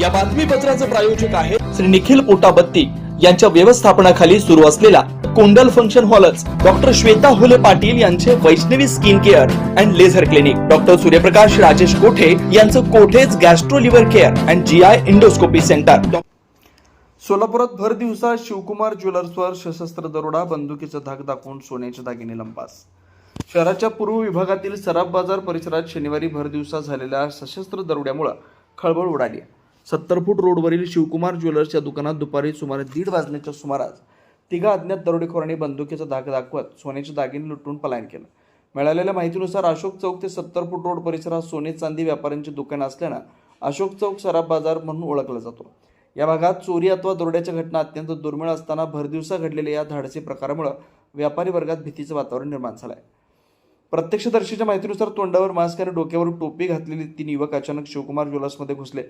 या बातमीपत्राचे प्रायोजक आहे श्री निखिल पोटाबत्ती यांच्या व्यवस्थापनाखाली सुरू असलेला कुंडल फंक्शन हॉलच डॉक्टर श्वेता होले पाटील यांचे Vaishnavi skin care and laser clinic, doctor Suryaprakash Rajesh Kothe यांचं कोठेज gastro liver care and GI endoscopy centre. सोलापुरात भर दिवसा शिवकुमार ज्वेलर्सवर सशस्त्र दरोडा, बंदुकीचा धाक दाखवून सोन्याचे दागिने लंपास। शहराच्या पूर्व विभागातील सराफ बाजार परिसरात शनिवारी भर दिवसा झालेल्या सशस्त्र दरोड्यामुळे खळबळ उडाली। 70 फूट रोडवरील शिवकुमार ज्वेलर्स या दुकानात दुपारी सुमारे 1:30 वाजण्याच्या सुमारास तिघा अज्ञात दरोडेखोरांनी बंदुकीचा धाक दाखवत सोन्याचे दागिने लुटून पलायन केलं। मिळालेल्या माहितीनुसार अशोक चौक ते 70 फूट रोड परिसरात सोने चांदी व्यापाऱ्यांची दुकानं असल्यानं अशोक चौक सराफ बाजार म्हणून ओळखला जातो। या भागात चोरी अथवा दरोड्याच्या घटना अत्यंत दुर्मिळ असताना भरदिवसा घडलेल्या या धाडसी प्रकारामुळे व्यापारी वर्गात भीतीचं वातावरण निर्माण झालं आहे। प्रत्यक्षदर्शीच्या माहितीनुसार तोंडावर मास्क आणि डोक्यावर टोपी घातलेली 3 युवक अचानक शिवकुमार ज्वेलर्समध्ये घुसले।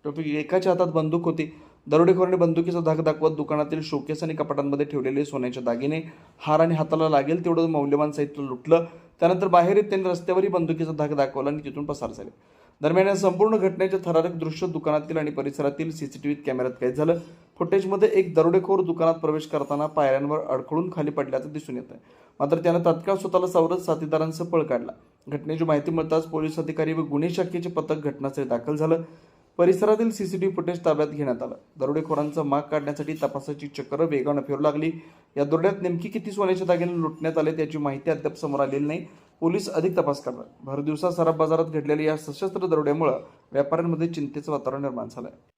टोपी एकाच्या हातात बंदूक होती। दरोडेखोरांनी बंदुकीचा धाक दाखवत दुकानातील शोकेस आणि कपाटांमध्ये ठेवलेले सोन्याचे दागिने, हार आणि हाताला लागेल तेवढं मौल्यवान साहित्य लुटलं। त्यानंतर बाहेर येत त्यांनी रस्त्यावरही बंदुकीचा धाक दाखवला आणि तिथून पसार झाले। दरम्यान या संपूर्ण घटनेचे थरारक दृश्य दुकानातील आणि परिसरातील सीसीटीव्ही कॅमेऱ्यात कैद झालं। फुटेजमध्ये एक दरोडेखोर दुकानात प्रवेश करताना पायऱ्यांवर अडखळून खाली पडल्याचं दिसून येत आहे। मात्र त्यानं तात्काळ स्वतःला सावरत साथीदारांसह पळ काढला। घटनेची माहिती मिळताच पोलीस अधिकारी व गुन्हे शाखेचे पथक घटनास्थळी दाखल झालं। परिसरातील सीसीटीव्ही फुटेज ताब्यात घेण्यात आलं। दरोडेखोरांचा माग काढण्यासाठी तपासाची चक्र वेगाने फिरू लागली। या दरोड्यात नेमकी किती सोन्याचे दागिने लुटण्यात आले त्याची माहिती अद्याप समोर आलेली नाही। पोलीस अधिक तपास करतात। भर दिवसा सराफ बाजारात घडलेल्या या सशस्त्र दरोड्यामुळे व्यापाऱ्यांमध्ये चिंतेचं वातावरण निर्माण झालं आहे।